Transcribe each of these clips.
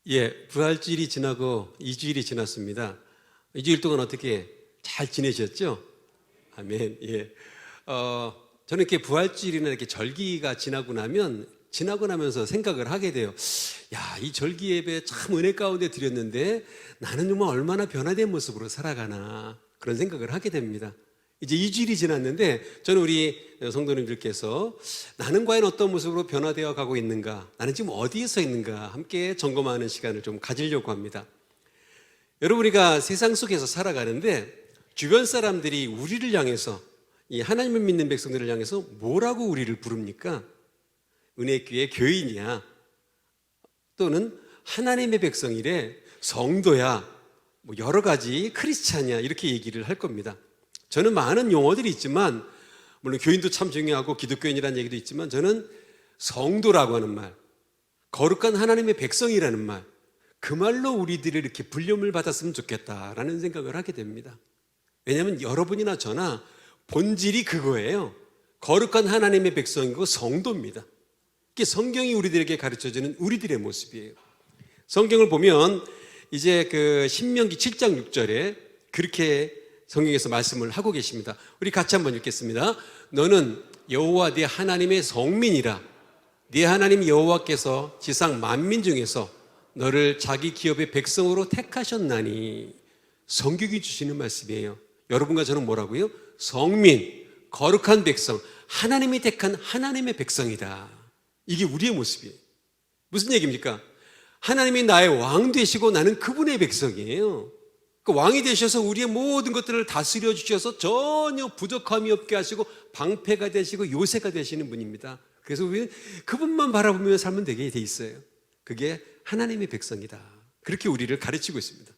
예, 부활주일이 지나고 2주일이 지났습니다. 2주일 동안 어떻게 잘 지내셨죠? 아멘. 예. 저는 이렇게 부활주일이나 이렇게 절기가 지나고 나면서 생각을 하게 돼요. 야, 이 절기 예배 참 은혜 가운데 드렸는데 나는 정말 얼마나 변화된 모습으로 살아가나 그런 생각을 하게 됩니다. 이제 2주일이 지났는데 저는 우리 성도님들께서 나는 과연 어떤 모습으로 변화되어 가고 있는가, 나는 지금 어디에 서 있는가 함께 점검하는 시간을 좀 가지려고 합니다. 여러분, 우리가 세상 속에서 살아가는데 주변 사람들이 우리를 향해서, 이 하나님을 믿는 백성들을 향해서 뭐라고 우리를 부릅니까? 은혜교회 교인이야, 또는 하나님의 백성이래, 성도야, 뭐 여러 가지 크리스찬이야, 이렇게 얘기를 할 겁니다. 저는 많은 용어들이 있지만, 물론 교인도 참 중요하고 기독교인이라는 얘기도 있지만, 저는 성도라고 하는 말, 거룩한 하나님의 백성이라는 말, 그 말로 우리들이 이렇게 불림을 받았으면 좋겠다라는 생각을 하게 됩니다. 왜냐하면 여러분이나 저나 본질이 그거예요. 거룩한 하나님의 백성이고 성도입니다. 이게 성경이 우리들에게 가르쳐주는 우리들의 모습이에요. 성경을 보면 이제 그 신명기 7장 6절에 그렇게 성경에서 말씀을 하고 계십니다. 우리 같이 한번 읽겠습니다. 너는 여호와 네 하나님의 성민이라. 네 하나님 여호와께서 지상 만민 중에서 너를 자기 기업의 백성으로 택하셨나니. 성경이 주시는 말씀이에요. 여러분과 저는 뭐라고요? 성민, 거룩한 백성, 하나님이 택한 하나님의 백성이다. 이게 우리의 모습이에요. 무슨 얘기입니까? 하나님이 나의 왕 되시고 나는 그분의 백성이에요. 그 왕이 되셔서 우리의 모든 것들을 다스려 주셔서 전혀 부족함이 없게 하시고 방패가 되시고 요새가 되시는 분입니다. 그래서 우리는 그분만 바라보며 살면 되게 돼 있어요. 그게 하나님의 백성이다. 그렇게 우리를 가르치고 있습니다.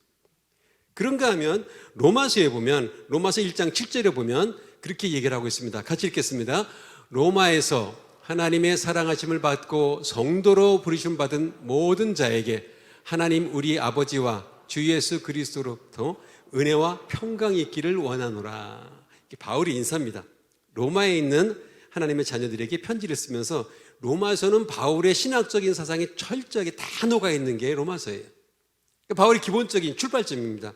그런가 하면 로마서에 보면, 로마서 1장 7절에 보면 그렇게 얘기를 하고 있습니다. 같이 읽겠습니다. 로마에서 하나님의 사랑하심을 받고 성도로 부르심 받은 모든 자에게 하나님 우리 아버지와 주 예수 그리스도로부터 은혜와 평강이 있기를 원하노라. 바울이 인사입니다. 로마에 있는 하나님의 자녀들에게 편지를 쓰면서, 로마서는 바울의 신학적인 사상이 철저하게 다 녹아있는 게 로마서예요. 바울의 기본적인 출발점입니다.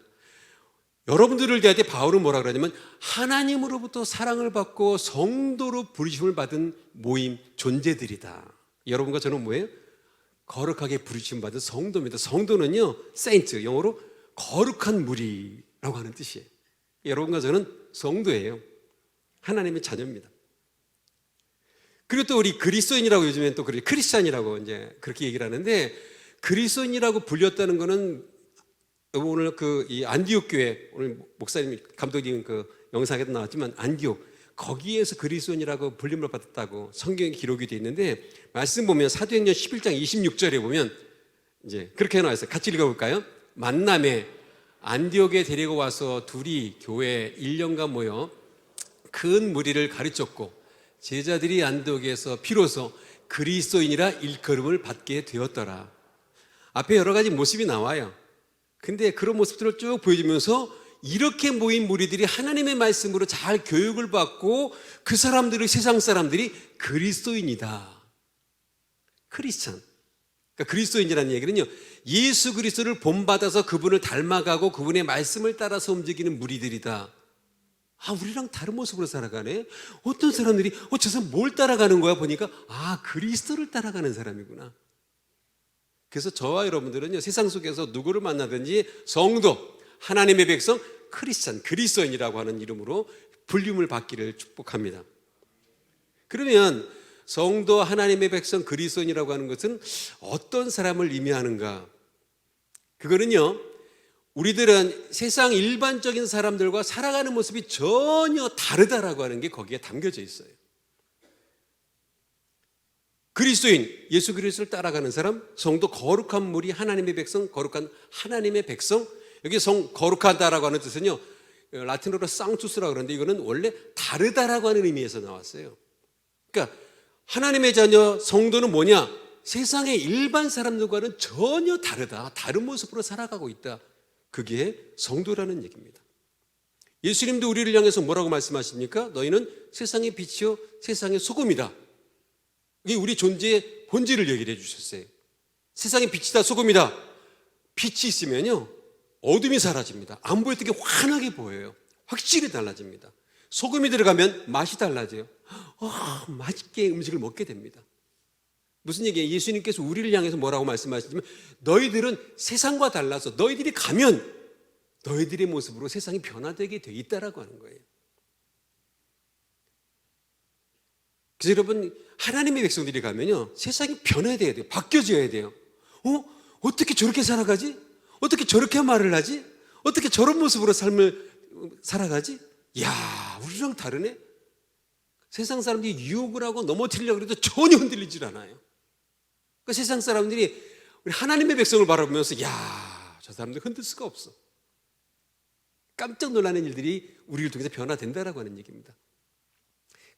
여러분들을 대할 때 바울은 뭐라 그러냐면 하나님으로부터 사랑을 받고 성도로 부르심을 받은 모임, 존재들이다. 여러분과 저는 뭐예요? 거룩하게 부르심 받은 성도입니다. 성도는요, 세인트, 영어로 거룩한 무리라고 하는 뜻이에요. 여러분과 저는 성도예요. 하나님의 자녀입니다. 그리고 또 우리 그리스도인이라고, 요즘엔 또 크리스찬이라고 이제 그렇게 얘기를 하는데, 그리스도인이라고 불렸다는 거는 오늘 이 안디옥 교회, 오늘 목사님, 감독님 그 영상에도 나왔지만 안디옥, 거기에서 그리스도인이라고 불림을 받았다고 성경에 기록이 되어 있는데, 말씀 보면 사도행전 11장 26절에 보면 이제 그렇게 해놨어요. 같이 읽어볼까요? 만남에 안디옥에 데리고 와서 둘이 교회에 1년간 모여 큰 무리를 가르쳤고, 제자들이 안디옥에서 비로소 그리스도인이라 일컬음을 받게 되었더라. 앞에 여러 가지 모습이 나와요. 근데 그런 모습들을 쭉 보여주면서 이렇게 모인 무리들이 하나님의 말씀으로 잘 교육을 받고 그 사람들이, 세상 사람들이 그리스도인이다. 크리스찬. 그러니까 그리스도인이라는 얘기는요, 예수 그리스도를 본받아서 그분을 닮아가고 그분의 말씀을 따라서 움직이는 무리들이다. 아, 우리랑 다른 모습으로 살아가네. 어떤 사람들이 저 사람 뭘 따라가는 거야 보니까, 아, 그리스도를 따라가는 사람이구나. 그래서 저와 여러분들은요, 세상 속에서 누구를 만나든지 성도, 하나님의 백성, 크리스찬, 그리스도인이라고 하는 이름으로 불림을 받기를 축복합니다. 그러면 성도, 하나님의 백성, 그리스도인이라고 하는 것은 어떤 사람을 의미하는가? 그거는요, 우리들은 세상 일반적인 사람들과 살아가는 모습이 전혀 다르다라고 하는 게 거기에 담겨져 있어요. 그리스도인, 예수 그리스도를 따라가는 사람, 성도, 거룩한 무리, 하나님의 백성, 거룩한 하나님의 백성. 여기 거룩하다라고 하는 뜻은요, 라틴어로 쌍투스라고 그러는데, 이거는 원래 다르다라고 하는 의미에서 나왔어요. 그러니까 하나님의 자녀, 성도는 뭐냐? 세상의 일반 사람들과는 전혀 다르다, 다른 모습으로 살아가고 있다. 그게 성도라는 얘기입니다. 예수님도 우리를 향해서 뭐라고 말씀하십니까? 너희는 세상의 빛이요 세상의 소금이다. 이게 우리 존재의 본질을 얘기를 해주셨어요. 세상의 빛이다, 소금이다. 빛이 있으면요 어둠이 사라집니다. 안 보일 때 환하게 보여요. 확실히 달라집니다. 소금이 들어가면 맛이 달라져요. 맛있게 음식을 먹게 됩니다. 무슨 얘기예요? 예수님께서 우리를 향해서 뭐라고 말씀하시냐면 너희들은 세상과 달라서 너희들이 가면 너희들의 모습으로 세상이 변화되게 돼 있다라고 하는 거예요. 그래서 여러분 하나님의 백성들이 가면요 세상이 변화돼야 돼요. 바뀌어져야 돼요. 어떻게 저렇게 살아가지? 어떻게 저렇게 말을 하지? 어떻게 저런 모습으로 삶을 살아가지? 야, 우리랑 다르네? 세상 사람들이 유혹을 하고 넘어뜨리려고 해도 전혀 흔들리질 않아요. 그러니까 세상 사람들이 우리 하나님의 백성을 바라보면서 야, 저 사람들 흔들 수가 없어. 깜짝 놀라는 일들이 우리를 통해서 변화된다라고 하는 얘기입니다.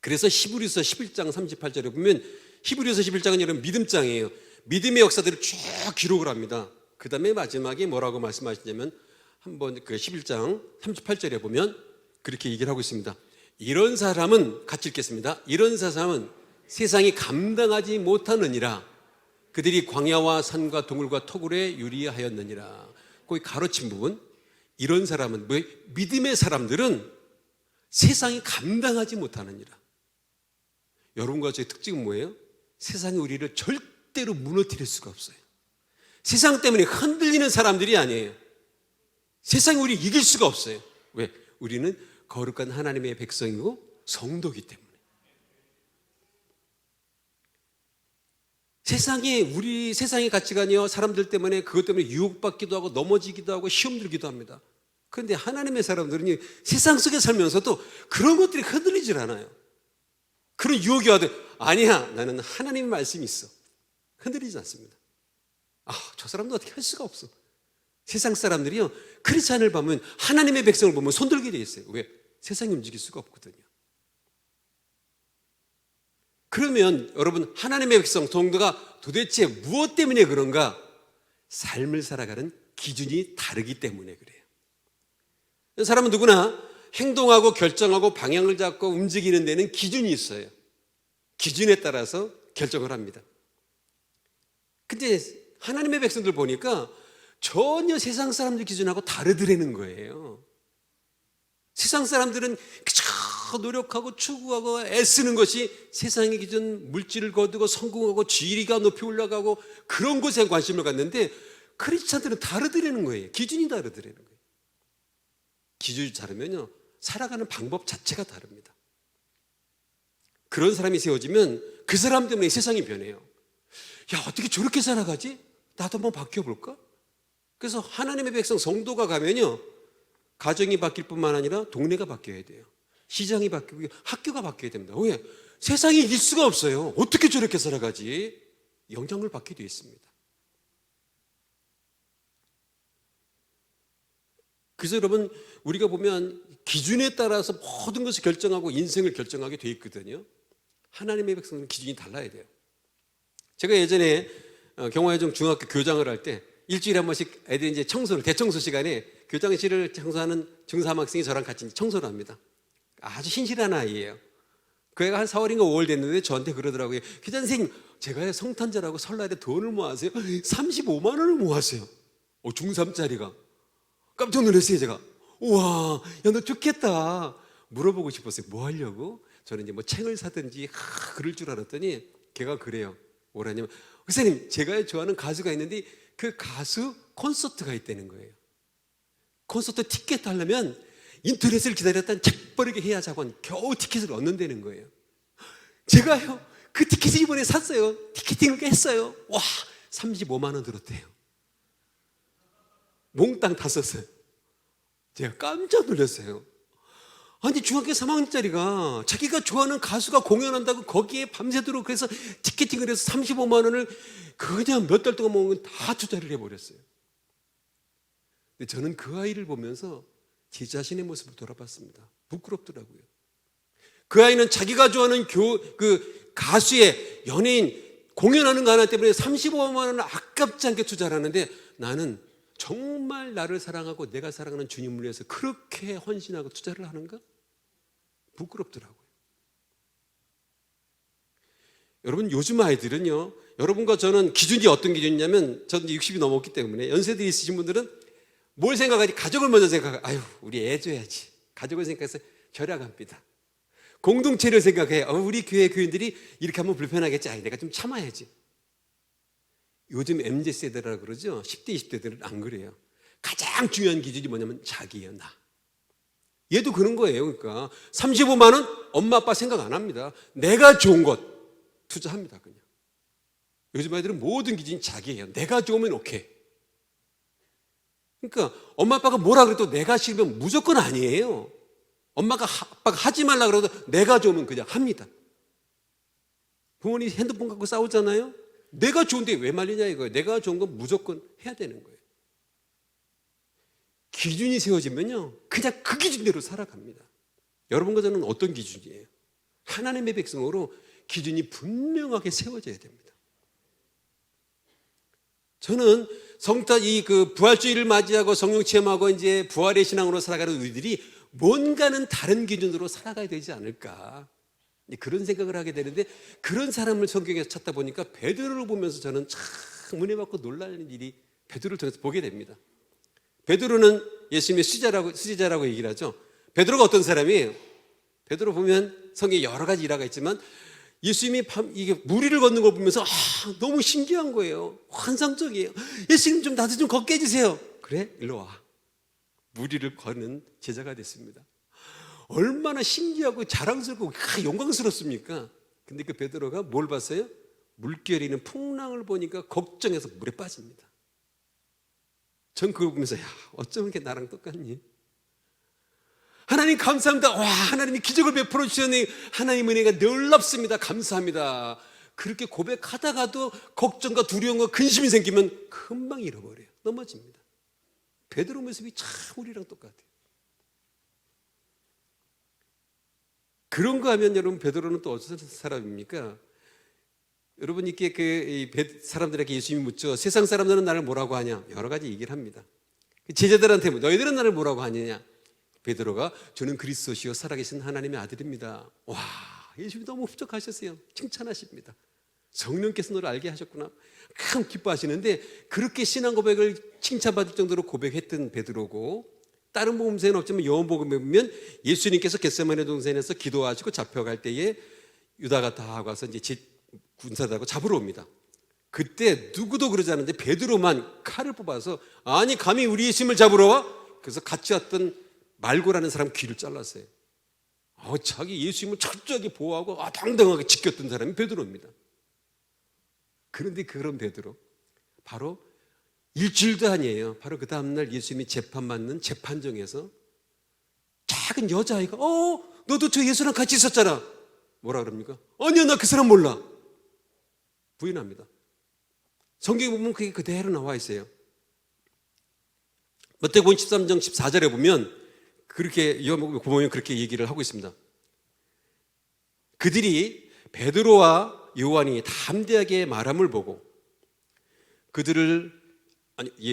그래서 히브리서 11장 38절에 보면 히브리서 11장은 여러분 믿음장이에요. 믿음의 역사들을 쭉 기록을 합니다. 그 다음에 마지막에 뭐라고 말씀하시냐면 한번 그 11장 38절에 보면 그렇게 얘기를 하고 있습니다. 이런 사람은 같이 읽겠습니다. 이런 사람은 세상이 감당하지 못하느니라. 그들이 광야와 산과 동굴과 토굴에 유리하였느니라. 거기 가로친 부분 이런 사람은 믿음의 사람들은 세상이 감당하지 못하느니라. 여러분과 저의 특징은 뭐예요? 세상이 우리를 절대로 무너뜨릴 수가 없어요. 세상 때문에 흔들리는 사람들이 아니에요. 세상이 우리를 이길 수가 없어요. 왜? 우리는 거룩한 하나님의 백성이고 성도이기 때문에. 우리 세상의 가치관이요 사람들 때문에 그것 때문에 유혹받기도 하고 넘어지기도 하고 시험 들기도 합니다. 그런데 하나님의 사람들은 세상 속에 살면서도 그런 것들이 흔들리질 않아요. 그런 유혹이 와도 아니야, 나는 하나님의 말씀이 있어. 흔들리지 않습니다. 저 사람도 어떻게 할 수가 없어. 세상 사람들이요 크리스찬을 보면 하나님의 백성을 보면 손들게 돼 있어요. 왜? 세상이 움직일 수가 없거든요. 그러면 여러분 하나님의 백성 성도가 도대체 무엇 때문에 그런가? 삶을 살아가는 기준이 다르기 때문에 그래요. 사람은 누구나 행동하고 결정하고 방향을 잡고 움직이는 데는 기준이 있어요. 기준에 따라서 결정을 합니다. 근데 하나님의 백성들 보니까 전혀 세상 사람들 기준하고 다르더라는 거예요. 세상 사람들은 그저 노력하고 추구하고 애쓰는 것이 세상의 기준, 물질을 거두고 성공하고 지위가 높이 올라가고 그런 것에 관심을 갖는데 크리스찬들은 다르더라는 거예요. 기준이 다르더라는 거예요. 기준이 다르면요 살아가는 방법 자체가 다릅니다. 그런 사람이 세워지면 그 사람 때문에 세상이 변해요. 야, 어떻게 저렇게 살아가지? 나도 한번 바뀌어볼까? 그래서 하나님의 백성 성도가 가면요 가정이 바뀔 뿐만 아니라 동네가 바뀌어야 돼요. 시장이 바뀌고 학교가 바뀌어야 됩니다. 왜? 세상이 이길 수가 없어요. 어떻게 저렇게 살아가지? 영향을 받게 되어 있습니다. 그래서 여러분 우리가 보면 기준에 따라서 모든 것을 결정하고 인생을 결정하게 되어 있거든요. 하나님의 백성은 기준이 달라야 돼요. 제가 예전에 경화여중 중학교 교장을 할 때 일주일에 한 번씩 애들이 이제 대청소 시간에 교장실을 청소하는 중3 학생이 저랑 같이 청소를 합니다. 아주 신실한 아이예요. 그 애가 한 4월인가 5월 됐는데 저한테 그러더라고요. 교장 선생님, 제가 성탄절하고 설날에 돈을 모았어요. 35만 원을 모았어요. 중3짜리가. 깜짝 놀랐어요, 제가. 우와, 야, 너 좋겠다. 물어보고 싶었어요. 뭐 하려고? 저는 이제 뭐 책을 사든지 그럴 줄 알았더니 걔가 그래요. 뭐라냐면, 선생님, 제가 좋아하는 가수가 있는데 그 가수 콘서트가 있다는 거예요. 콘서트 티켓 하려면 인터넷을 기다렸다는 재빠르게 해야 자고 겨우 티켓을 얻는다는 거예요. 제가요 그 티켓을 이번에 샀어요. 티켓팅을 했어요. 와, 35만 원 들었대요. 몽땅 다 썼어요. 제가 깜짝 놀랐어요. 아니 중학교 3학년짜리가 자기가 좋아하는 가수가 공연한다고 거기에 밤새도록 그래서 티켓팅을 해서 35만 원을 그냥 몇 달 동안 먹으면 다 투자를 해버렸어요. 근데 저는 그 아이를 보면서 제 자신의 모습을 돌아봤습니다. 부끄럽더라고요. 그 아이는 자기가 좋아하는 그 가수의 연예인 공연하는 거 하나 때문에 35만 원을 아깝지 않게 투자를 하는데 나는 정말 나를 사랑하고 내가 사랑하는 주님을 위해서 그렇게 헌신하고 투자를 하는가? 부끄럽더라고요. 여러분 요즘 아이들은요, 여러분과 저는 기준이 어떤 기준이냐면, 저는 60이 넘었기 때문에 연세들이 있으신 분들은 뭘 생각하지? 가족을 먼저 생각해요. 아유, 우리 애 줘야지. 가족을 생각해서 절약합니다. 공동체를 생각해. 우리 교회 교인들이 이렇게 하면 불편하겠지. 내가 좀 참아야지. 요즘 MZ세대라고 그러죠. 10대, 20대들은 안 그래요. 가장 중요한 기준이 뭐냐면 자기예요, 나. 얘도 그런 거예요. 그러니까 35만 원 엄마 아빠 생각 안 합니다. 내가 좋은 것 투자합니다, 그냥. 요즘 아이들은 모든 기준이 자기예요. 내가 좋으면 오케이. 그러니까 엄마 아빠가 뭐라 그래도 내가 싫으면 무조건 아니에요. 엄마가 아빠가 하지 말라 그래도 내가 좋으면 그냥 합니다. 부모님이 핸드폰 갖고 싸우잖아요. 내가 좋은데 왜 말리냐 이거예요. 내가 좋은 건 무조건 해야 되는 거예요. 기준이 세워지면요, 그냥 그 기준대로 살아갑니다. 여러분과 저는 어떤 기준이에요? 하나님의 백성으로 기준이 분명하게 세워져야 됩니다. 저는 성탄 그 부활주의를 맞이하고 성령 체험하고 이제 부활의 신앙으로 살아가는 우리들이 뭔가는 다른 기준으로 살아가야 되지 않을까, 그런 생각을 하게 되는데, 그런 사람을 성경에서 찾다 보니까 베드로를 보면서 저는 참 은혜 받고 놀라는 일이 베드로를 통해서 보게 됩니다. 베드로는 예수님의 수제자라고 얘기를 하죠. 베드로가 어떤 사람이에요? 베드로 보면 성경에 여러 가지 일화가 있지만, 예수님이 이게 무리를 걷는 걸 보면서 너무 신기한 거예요. 환상적이에요. 예수님 좀 나도 좀 걷게 해주세요. 그래? 일로 와. 무리를 걷는 제자가 됐습니다. 얼마나 신기하고 자랑스럽고 영광스럽습니까? 근데 그 베드로가 뭘 봤어요? 물결이는 풍랑을 보니까 걱정해서 물에 빠집니다. 전 그거 보면서 어쩜 이렇게 나랑 똑같니? 하나님 감사합니다. 와, 하나님이 기적을 베풀어 주셨네. 하나님 은혜가 놀랍습니다. 감사합니다. 그렇게 고백하다가도 걱정과 두려움과 근심이 생기면 금방 잃어버려요. 넘어집니다. 베드로 모습이 참 우리랑 똑같아요. 그런 거 하면 여러분, 베드로는 또 어떤 사람입니까? 여러분, 이렇게 사람들에게 예수님이 묻죠. 세상 사람들은 나를 뭐라고 하냐? 여러 가지 얘기를 합니다. 제자들한테 너희들은 나를 뭐라고 하느냐? 베드로가 저는 그리스도시요 살아계신 하나님의 아들입니다. 와, 예수님이 너무 흡족하셨어요. 칭찬하십니다. 성령께서 너를 알게 하셨구나. 참 기뻐하시는데, 그렇게 신앙 고백을 칭찬받을 정도로 고백했던 베드로고, 다른 복음서에는 없지만 요한복음에 보면 예수님께서 겟세마네 동산에서 기도하시고 잡혀갈 때에 유다가 다 와서 이제 군사들하고 잡으러 옵니다. 그때 누구도 그러지 않는데 베드로만 칼을 뽑아서, 아니 감히 우리 예수님을 잡으러 와? 그래서 같이 왔던 말고라는 사람 귀를 잘랐어요. 자기 예수님을 철저하게 보호하고 당당하게 지켰던 사람이 베드로입니다. 그런데 그런 베드로, 바로 일주일도 아니에요. 바로 그 다음날 예수님이 재판 받는 재판정에서 작은 여자아이가 너도 저 예수랑 같이 있었잖아. 뭐라 그럽니까? 아니야, 나 그 사람 몰라. 부인합니다. 성경에 보면 그게 그대로 나와 있어요. 마태복음 13장 14절에 보면 그렇게 요한복음에 그렇게 얘기를 하고 있습니다. 그들이 베드로와 요한이 담대하게 말함을 보고 그들을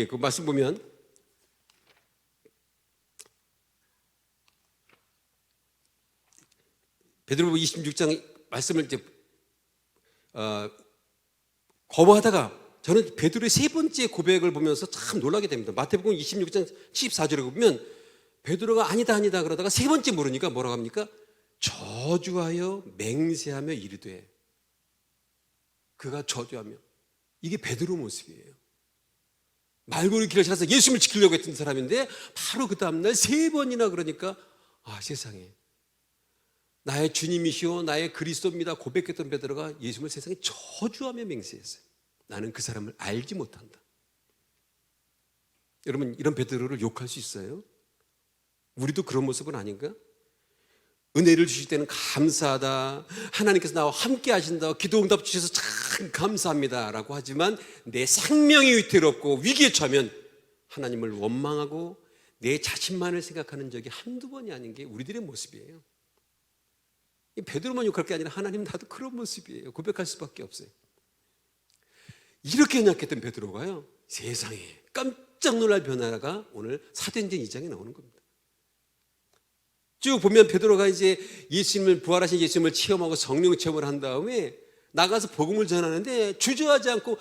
그 말씀 보면 베드로복음 26장 말씀을 이제 거부하다가, 저는 베드로의 세 번째 고백을 보면서 참 놀라게 됩니다. 마태복음 26장 14절에 보면 베드로가 아니다 그러다가 세 번째 물으니까 뭐라고 합니까? 저주하여 맹세하며 이르되. 그가 저주하며, 이게 베드로 모습이에요. 말고의 길을 찾아서 예수님을 지키려고 했던 사람인데 바로 그 다음날 세 번이나 그러니까 세상에 나의 주님이시오 나의 그리스도입니다 고백했던 베드로가 예수님을 세상에 저주하며 맹세했어요. 나는 그 사람을 알지 못한다. 여러분, 이런 베드로를 욕할 수 있어요? 우리도 그런 모습은 아닌가? 은혜를 주실 때는 감사하다, 하나님께서 나와 함께 하신다, 기도 응답 주셔서 참 감사합니다 라고 하지만 내 생명이 위태롭고 위기에 처하면 하나님을 원망하고 내 자신만을 생각하는 적이 한두 번이 아닌 게 우리들의 모습이에요. 베드로만 욕할 게 아니라 하나님 나도 그런 모습이에요. 고백할 수밖에 없어요. 이렇게 연약했던 베드로가요, 세상에 깜짝 놀랄 변화가 오늘 사도행전 2장에 나오는 겁니다. 쭉 보면 베드로가 이제 부활하신 예수님을 체험하고 성령 체험을 한 다음에 나가서 복음을 전하는데 주저하지 않고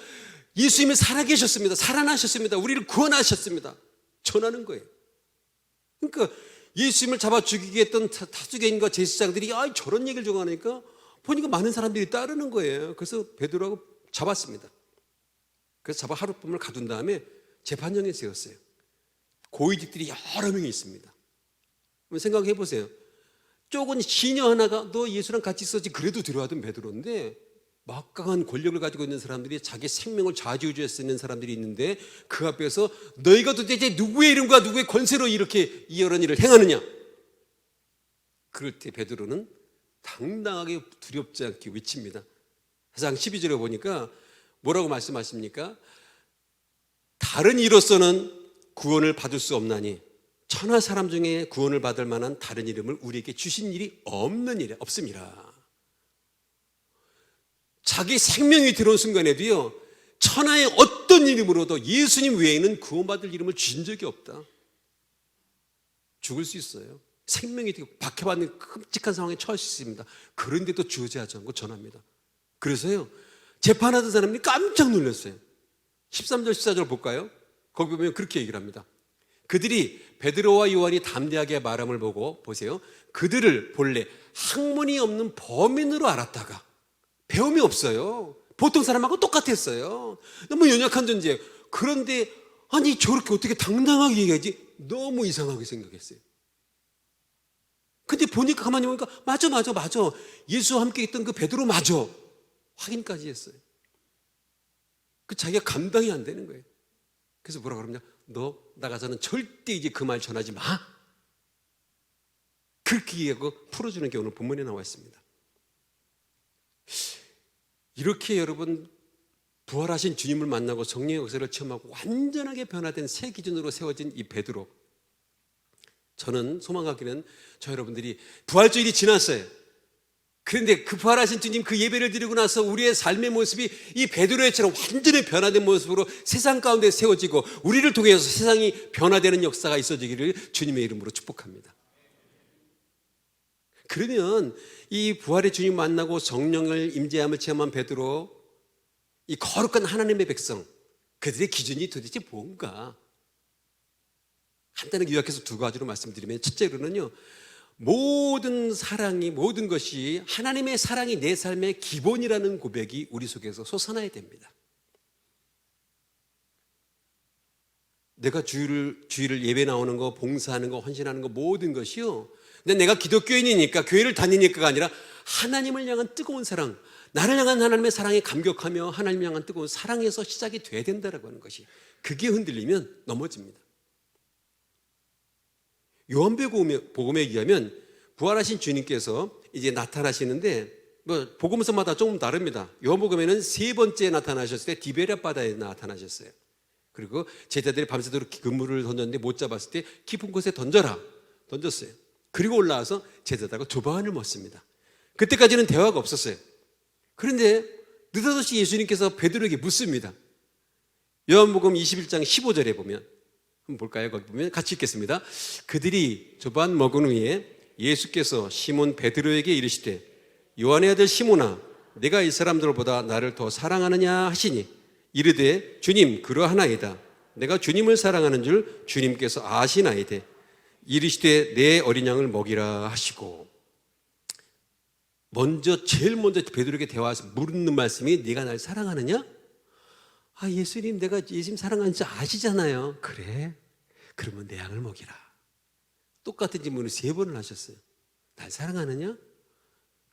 예수님이 살아계셨습니다. 살아나셨습니다. 우리를 구원하셨습니다. 전하는 거예요. 그러니까 예수님을 잡아 죽이게 했던 다수개인과 제사장들이 저런 얘기를 전하니까 보니까 많은 사람들이 따르는 거예요. 그래서 베드로하고 잡았습니다. 그래서 잡아 하룻밤을 가둔 다음에 재판정에 세웠어요. 고위직들이 여러 명이 있습니다. 생각해 보세요. 쪽은 시녀 하나가 너 예수랑 같이 있었지 그래도 들어가던 베드로인데, 막강한 권력을 가지고 있는 사람들이 자기 생명을 좌지우지할 수 있는 사람들이 있는데 그 앞에서 너희가 도대체 누구의 이름과 누구의 권세로 이렇게 이런 일을 행하느냐? 그럴 때 베드로는 당당하게 두렵지 않게 외칩니다. 사상 12절에 보니까 뭐라고 말씀하십니까? 다른 이로서는 구원을 받을 수 없나니 천하 사람 중에 구원을 받을 만한 다른 이름을 우리에게 주신 일이 없음이라. 자기 생명이 들어온 순간에도요, 천하의 어떤 이름으로도 예수님 외에는 구원받을 이름을 주신 적이 없다. 죽을 수 있어요. 생명이 되고 박해받는 끔찍한 상황에 처할 수 있습니다. 그런데도 주저하지 않고 전합니다. 그래서요, 재판하던 사람들이 깜짝 놀랐어요. 13절 14절 볼까요? 거기 보면 그렇게 얘기를 합니다. 그들이 베드로와 요한이 담대하게 말함을 보고, 보세요, 그들을 본래 학문이 없는 범인으로 알았다가, 배움이 없어요. 보통 사람하고 똑같았어요. 너무 연약한 존재예요. 그런데 아니 저렇게 어떻게 당당하게 얘기하지? 너무 이상하게 생각했어요. 근데 보니까 가만히 보니까 맞아 예수와 함께 있던 그 베드로 맞아, 확인까지 했어요. 그 자기가 감당이 안 되는 거예요. 그래서 뭐라 그러냐? 너 나가서는 절대 이제 그 말 전하지 마. 그렇게 얘기하고 풀어주는 게 오늘 본문에 나와 있습니다. 이렇게 여러분, 부활하신 주님을 만나고 성령의 역사를 체험하고 완전하게 변화된 새 기준으로 세워진 이 베드로, 저는 소망하기는 저 여러분들이 부활주일이 지났어요. 그런데 그 부활하신 주님 그 예배를 드리고 나서 우리의 삶의 모습이 이 베드로처럼 완전히 변화된 모습으로 세상 가운데 세워지고 우리를 통해서 세상이 변화되는 역사가 있어지기를 주님의 이름으로 축복합니다. 그러면 이 부활의 주님 만나고 성령을 임재함을 체험한 베드로, 이 거룩한 하나님의 백성, 그들의 기준이 도대체 뭔가? 간단하게 요약해서 두 가지로 말씀드리면, 첫째로는요, 모든 사랑이, 모든 것이 하나님의 사랑이 내 삶의 기본이라는 고백이 우리 속에서 솟아나야 됩니다. 내가 주일을 예배 나오는 거, 봉사하는 거, 헌신하는 거, 모든 것이요, 근데 내가 기독교인이니까, 교회를 다니니까가 아니라 하나님을 향한 뜨거운 사랑, 나를 향한 하나님의 사랑에 감격하며 하나님을 향한 뜨거운 사랑에서 시작이 돼야 된다라고 하는 것이, 그게 흔들리면 넘어집니다. 요한복음에 의하면 부활하신 주님께서 이제 나타나시는데, 복음서마다 조금 다릅니다. 요한복음에는 세 번째 나타나셨을 때 디베랴 바다에 나타나셨어요. 그리고 제자들이 밤새도록 그물을 던졌는데 못 잡았을 때 깊은 곳에 던졌어요. 그리고 올라와서 제자들하고 조반을 먹습니다. 그때까지는 대화가 없었어요. 그런데 느닷없이 예수님께서 베드로에게 묻습니다. 요한복음 21장 15절에 보면, 한번 볼까요? 거기 보면 같이 읽겠습니다. 그들이 조반 먹은 후에 예수께서 시몬 베드로에게 이르시되, 요한의 아들 시몬아, 내가 이 사람들보다 나를 더 사랑하느냐 하시니, 이르되 주님 그러하나이다. 내가 주님을 사랑하는 줄 주님께서 아시나이되, 이르시되 내 어린 양을 먹이라 하시고. 제일 먼저 베드로에게 대화해서 묻는 말씀이, 네가 날 사랑하느냐? 예수님, 내가 예수님 사랑하는 줄 아시잖아요. 그래? 그러면 내 양을 먹이라. 똑같은 질문을 3번을 하셨어요. 날 사랑하느냐?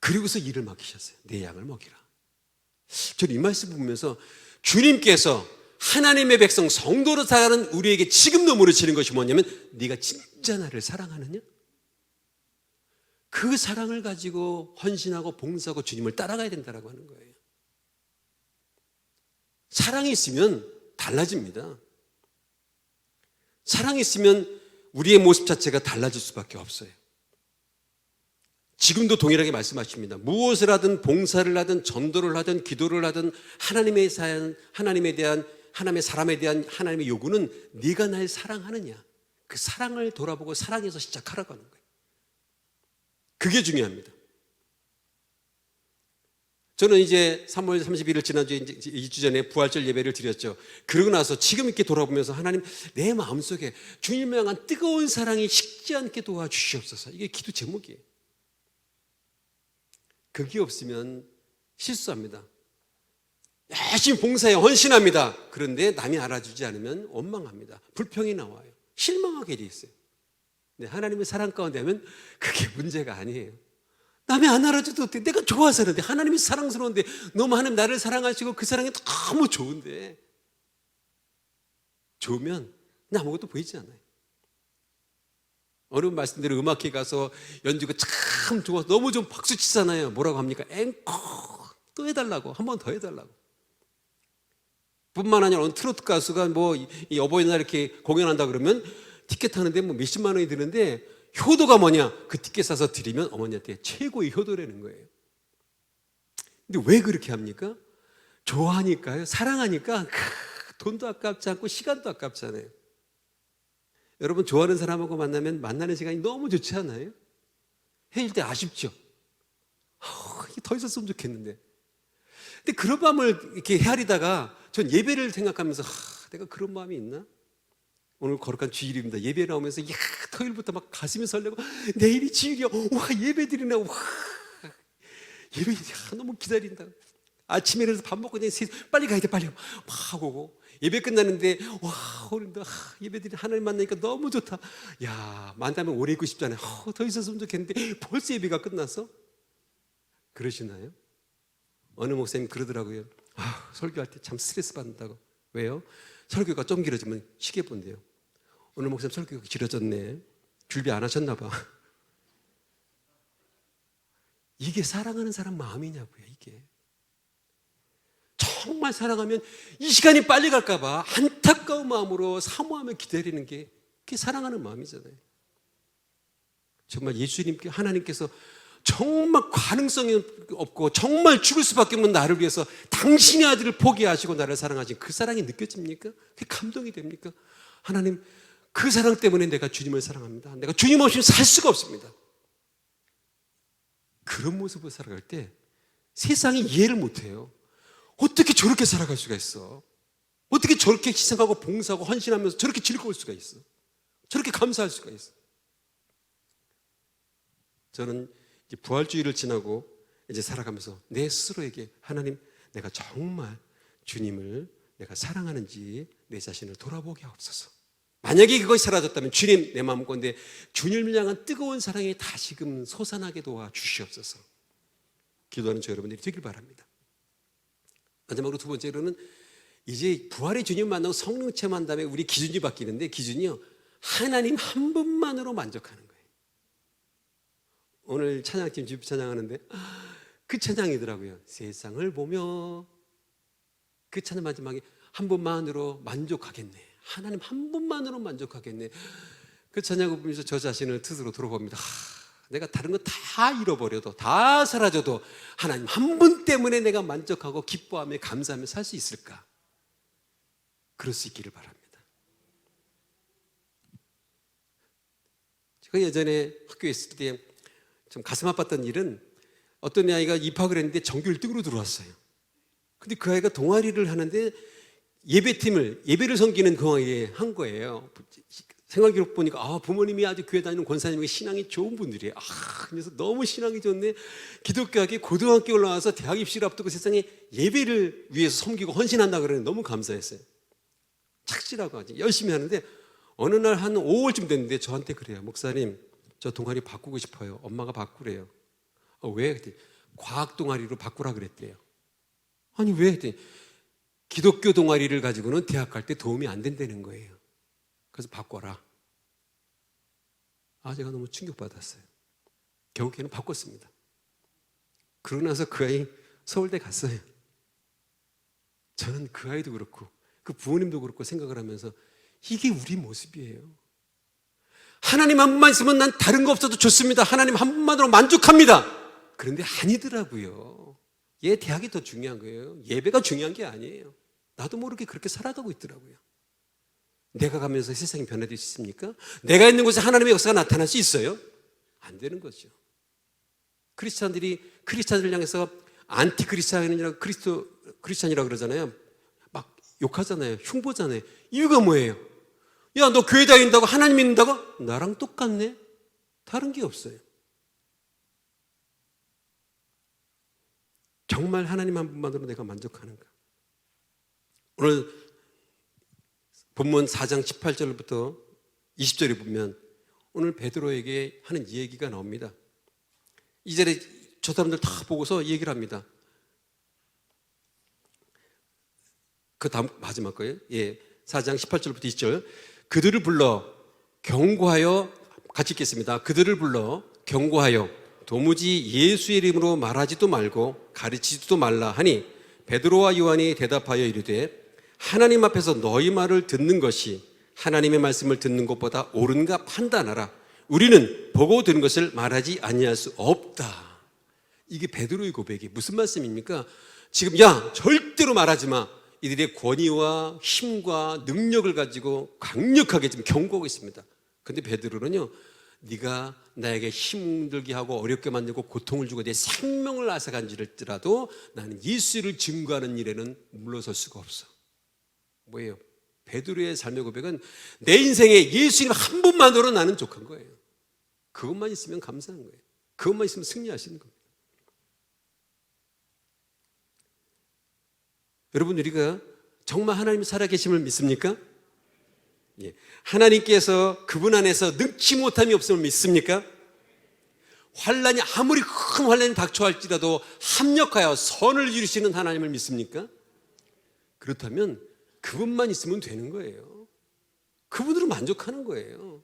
그리고서 일을 맡기셨어요. 내 양을 먹이라. 저는 이 말씀 보면서 주님께서 하나님의 백성 성도로 살아가는 우리에게 지금도 물으시는 것이 뭐냐면, 네가 진짜 나를 사랑하느냐? 그 사랑을 가지고 헌신하고 봉사하고 주님을 따라가야 된다고 하는 거예요. 사랑이 있으면 달라집니다. 사랑이 있으면 우리의 모습 자체가 달라질 수밖에 없어요. 지금도 동일하게 말씀하십니다. 무엇을 하든, 봉사를 하든, 전도를 하든, 기도를 하든, 하나님의 사람에 대한 하나님의 요구는 네가 날 사랑하느냐, 그 사랑을 돌아보고 사랑에서 시작하라고 하는 거예요. 그게 중요합니다. 저는 이제 3월 31일 지난주에 2주 전에 부활절 예배를 드렸죠. 그러고 나서 지금 이렇게 돌아보면서 하나님, 내 마음속에 주님을 향한 뜨거운 사랑이 식지 않게 도와주시옵소서. 이게 기도 제목이에요. 그게 없으면 실수합니다. 열심히 봉사에 헌신합니다. 그런데 남이 알아주지 않으면 원망합니다. 불평이 나와요. 실망하게 돼 있어요. 근데 하나님의 사랑 가운데 하면 그게 문제가 아니에요. 남이 안 알아줘도 어때? 내가 좋아서 그런데, 하나님이 사랑스러운데, 너무 하나님 나를 사랑하시고 그 사랑이 너무 좋은데, 좋으면 그냥 아무것도 보이지 않아요. 어느 말씀대로 음악회 가서 연주가 참 좋아서 너무 좀 박수 치잖아요. 뭐라고 합니까? 앵커 또 해달라고, 한 번 더 해달라고. 뿐만 아니라 어느 트로트 가수가 이 어버이날 이렇게 공연한다 그러면 티켓 하는데 몇십만 원이 드는데, 효도가 뭐냐? 그 티켓 사서 드리면 어머니한테 최고의 효도라는 거예요. 근데 왜 그렇게 합니까? 좋아하니까요. 사랑하니까. 돈도 아깝지 않고 시간도 아깝잖아요. 여러분, 좋아하는 사람하고 만나면 만나는 시간이 너무 좋지 않아요? 헤어질 때 아쉽죠? 이게 더 있었으면 좋겠는데. 근데 그런 마음을 이렇게 헤아리다가 전 예배를 생각하면서, 내가 그런 마음이 있나? 오늘 거룩한 주일입니다. 예배 나오면서 토요일부터 막 가슴이 설레고, 내일이 주일이야. 와, 예배 드리나. 와, 예배 너무 기다린다. 아침에 일어나서 밥 먹고 빨리 가야 돼, 빨리 막 하고, 예배 끝나는데 와, 오늘도 예배 드리 하나님 만나니까 너무 좋다. 야, 만나면 오래 있고 싶잖아요. 더 있었으면 좋겠는데 벌써 예배가 끝났어? 그러시나요? 어느 목사님 그러더라고요. 설교할 때 참 스트레스 받는다고. 왜요? 설교가 좀 길어지면 시계 본대요. 오늘 목사님 설교가 길어졌네. 준비 안 하셨나 봐. 이게 사랑하는 사람 마음이냐고요. 이게 정말 사랑하면 이 시간이 빨리 갈까 봐 안타까운 마음으로 사모하며 기다리는 게, 그게 사랑하는 마음이잖아요. 정말 예수님께, 하나님께서 정말 가능성이 없고 정말 죽을 수밖에 없는 나를 위해서 당신의 아들을 포기하시고 나를 사랑하신 그 사랑이 느껴집니까? 그게 감동이 됩니까? 하나님, 그 사랑 때문에 내가 주님을 사랑합니다. 내가 주님 없이는 살 수가 없습니다. 그런 모습을 살아갈 때 세상이 이해를 못해요. 어떻게 저렇게 살아갈 수가 있어? 어떻게 저렇게 희생하고 봉사하고 헌신하면서 저렇게 즐거울 수가 있어? 저렇게 감사할 수가 있어? 저는 이제 부활주의를 지나고 이제 살아가면서 내 스스로에게, 하나님, 내가 정말 주님을 내가 사랑하는지 내 자신을 돌아보게 하옵소서. 만약에 그것이 사라졌다면 주님, 내 마음 가운데 주님을 향한 뜨거운 사랑이 다시금 솟아나게 도와 주시옵소서. 기도하는 저 여러분들이 되길 바랍니다. 마지막으로 두 번째로는, 이제 부활의 주님 만나고 성령 체험한 다음에 우리 기준이 바뀌는데, 기준이요, 하나님 한 분만으로 만족하는 거예요. 오늘 찬양팀 집 찬양하는데 그 찬양이더라고요. 세상을 보며, 그 찬양 마지막에 한 분만으로 만족하겠네. 하나님 한 분만으로 만족하겠네. 그 찬양을 보면서 저 자신을 스스로 돌아봅니다. 내가 다른 거 다 잃어버려도, 다 사라져도 하나님 한 분 때문에 내가 만족하고 기뻐하며 감사하며 살 수 있을까? 그럴 수 있기를 바랍니다. 제가 예전에 학교에 있을 때 좀 가슴 아팠던 일은, 어떤 아이가 입학을 했는데 전교 1등으로 들어왔어요. 근데 그 아이가 동아리를 하는데 예배를 섬기는 그 아이에 한 거예요. 생활기록 보니까 부모님이 아주 교회 다니는 권사님이 신앙이 좋은 분들이에요. 그래서 너무 신앙이 좋네. 기독교학에 고등학교 올라와서 대학 입시를 앞두고 세상에 예배를 위해서 섬기고 헌신한다 그러는, 너무 감사했어요. 착실하고 아주 열심히 하는데, 어느 날 한 5월쯤 됐는데 저한테 그래요. 목사님, 저 동아리 바꾸고 싶어요. 엄마가 바꾸래요. 왜? 그랬더니 과학 동아리로 바꾸라 그랬대요. 아니 왜? 그랬더니 기독교 동아리를 가지고는 대학 갈 때 도움이 안 된다는 거예요. 그래서 바꿔라. 제가 너무 충격받았어요. 결국에는 바꿨습니다. 그러고 나서 그 아이 서울대 갔어요. 저는 그 아이도 그렇고 그 부모님도 그렇고 생각을 하면서, 이게 우리 모습이에요. 하나님 한 분만 있으면 난 다른 거 없어도 좋습니다. 하나님 한 분만으로 만족합니다. 그런데 아니더라고요. 얘 대학이 더 중요한 거예요. 예배가 중요한 게 아니에요. 나도 모르게 그렇게 살아가고 있더라고요. 내가 가면서 세상이 변화될 수 있습니까? 내가 있는 곳에 하나님의 역사가 나타날 수 있어요? 안 되는 거죠. 크리스찬들을 향해서 안티크리스찬이라고 크리스찬이라고 그러잖아요. 막 욕하잖아요. 흉보잖아요. 이유가 뭐예요? 야, 너 교회 다닌다고 하나님 믿는다고? 나랑 똑같네. 다른 게 없어요. 정말 하나님 한 분만으로 내가 만족하는가? 오늘 본문 4장 18절부터 20절에 보면 오늘 베드로에게 하는 얘기가 나옵니다. 이 절에 저 사람들 다 보고서 얘기를 합니다. 그 다음 마지막 거예요. 4장 18절부터 20절. 그들을 불러 경고하여, 같이 읽겠습니다. 그들을 불러 경고하여 도무지 예수의 이름으로 말하지도 말고 가르치지도 말라 하니 베드로와 요한이 대답하여 이르되 하나님 앞에서 너희 말을 듣는 것이 하나님의 말씀을 듣는 것보다 옳은가 판단하라. 우리는 보고 들은 것을 말하지 아니할 수 없다. 이게 베드로의 고백이 무슨 말씀입니까? 지금 야, 절대로 말하지 마. 이들의 권위와 힘과 능력을 가지고 강력하게 지금 경고하고 있습니다. 그런데 베드로는요, 네가 나에게 힘들게 하고 어렵게 만들고 고통을 주고 내 생명을 앗아간지라도 나는 예수를 증거하는 일에는 물러설 수가 없어. 뭐예요? 베드로의 삶의 고백은 내 인생에 예수님 한 분만으로 나는 족한 거예요. 그것만 있으면 감사한 거예요. 그것만 있으면 승리하시는 겁니다. 여러분, 우리가 정말 하나님 살아계심을 믿습니까? 예. 하나님께서 그분 안에서 능치 못함이 없음을 믿습니까? 환난이 아무리 큰 환난이 닥쳐할지라도 합력하여 선을 이루시는 하나님을 믿습니까? 그렇다면 그분만 있으면 되는 거예요. 그분으로 만족하는 거예요.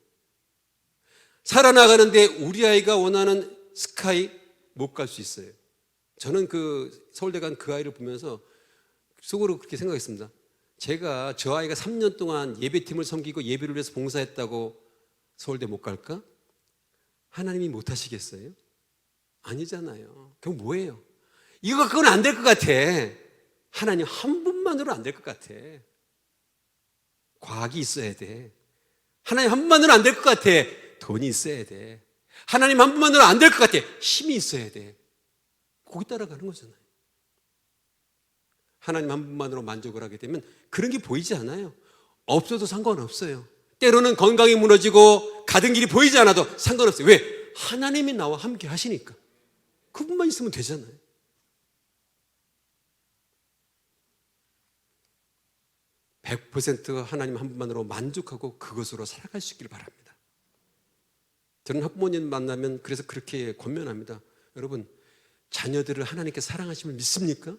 살아나가는데 우리 아이가 원하는 스카이 못 갈 수 있어요. 저는 그 서울대 간 그 아이를 보면서 속으로 그렇게 생각했습니다. 제가 저 아이가 3년 동안 예배팀을 섬기고 예배를 위해서 봉사했다고 서울대 못 갈까? 하나님이 못 하시겠어요? 아니잖아요. 그럼 뭐예요? 이거 갖고는 안 될 것 같아. 하나님 한 분만으로 안 될 것 같아. 과학이 있어야 돼. 하나님 한 분만으로 안 될 것 같아. 돈이 있어야 돼. 하나님 한 분만으로 안 될 것 같아. 힘이 있어야 돼. 거기 따라가는 거잖아요. 하나님 한 분만으로 만족을 하게 되면 그런 게 보이지 않아요. 없어도 상관없어요. 때로는 건강이 무너지고 가던 길이 보이지 않아도 상관없어요. 왜? 하나님이 나와 함께 하시니까. 그분만 있으면 되잖아요. (100% 하나님 한 분만으로 만족하고 그것으로 살아갈 수 있기를 바랍니다. 저는 학부모님 만나면 그래서 그렇게 권면합니다. 여러분, 자녀들을 하나님께 사랑하심을 믿습니까?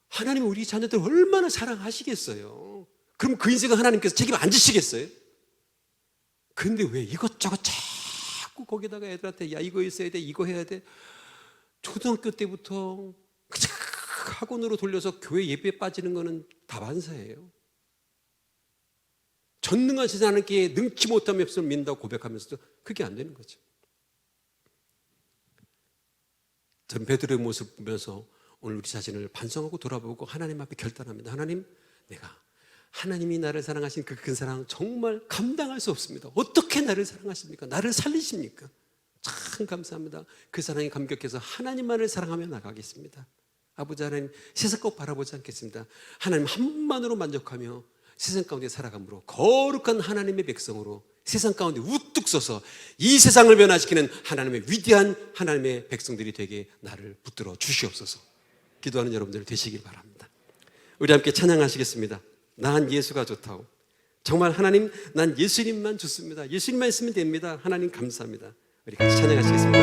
하나님은 우리 자녀들을 얼마나 사랑하시겠어요? 그럼 그 인생은 하나님께서 책임 안 지시겠어요? 그런데 왜 이것저것 자꾸 거기다가 애들한테 야, 이거 있어야 돼, 이거 해야 돼. 초등학교 때부터 그냥 학원으로 돌려서 교회 예배에 빠지는 거는 다반사예요. 전능하신 하나님께 능치 못함이 없음을 믿는다고 고백하면서도 그게 안 되는 거죠. 전 베드로의 모습을 보면서 오늘 우리 자신을 반성하고 돌아보고 하나님 앞에 결단합니다. 하나님, 내가 하나님이 나를 사랑하신 그 큰 사랑 정말 감당할 수 없습니다. 어떻게 나를 사랑하십니까? 나를 살리십니까? 참 감사합니다. 그 사랑에 감격해서 하나님만을 사랑하며 나가겠습니다. 아버지 하나님, 세상 것 바라보지 않겠습니다. 하나님 한 분만으로 만족하며 세상 가운데 살아감으로 거룩한 하나님의 백성으로 세상 가운데 우뚝 서서 이 세상을 변화시키는 하나님의 위대한 하나님의 백성들이 되게 나를 붙들어 주시옵소서. 기도하는 여러분들 되시길 바랍니다. 우리 함께 찬양하시겠습니다. 난 예수가 좋다고. 정말 하나님, 난 예수님만 좋습니다. 예수님만 있으면 됩니다. 하나님 감사합니다. 우리 같이 찬양하시겠습니다.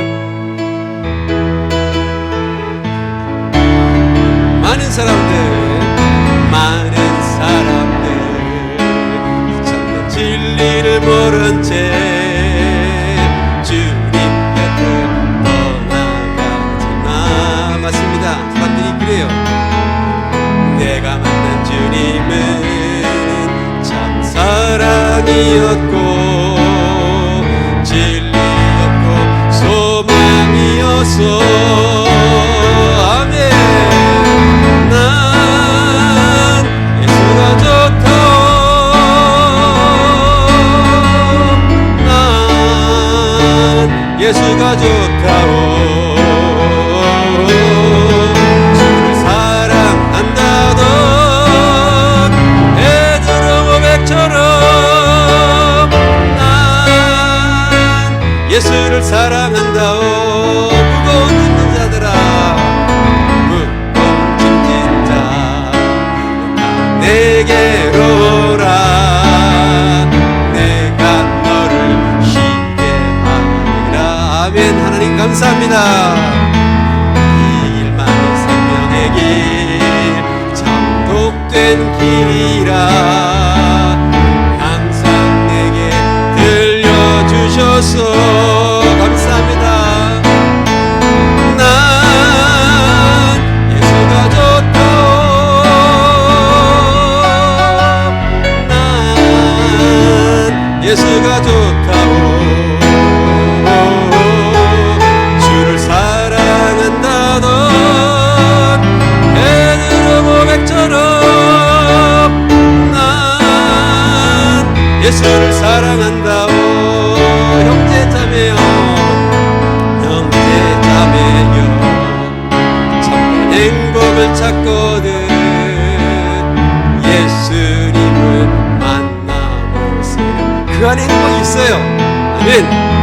많은 사람들 이처럼 진리를 모른 채 주님 곁을 떠나가지만, 맞습니다. 사람들이 그래요. 내가 만난 주님은 참 사랑이었고 진리였고 소망이었어. 아멘. 난 예수가 좋다오. 난 예수가 좋다오. 주셔서 감사합니다. 난 예수가 좋다오. 난 예수가 좋다오. 주를 사랑한다던 베드로 고백처럼 난 예수를 사랑한다오. 형제자매여, 형제자매여, 참된 행복을 찾거든 예수님을 만나보세요. 그 안에 행복이 있어요. 아멘.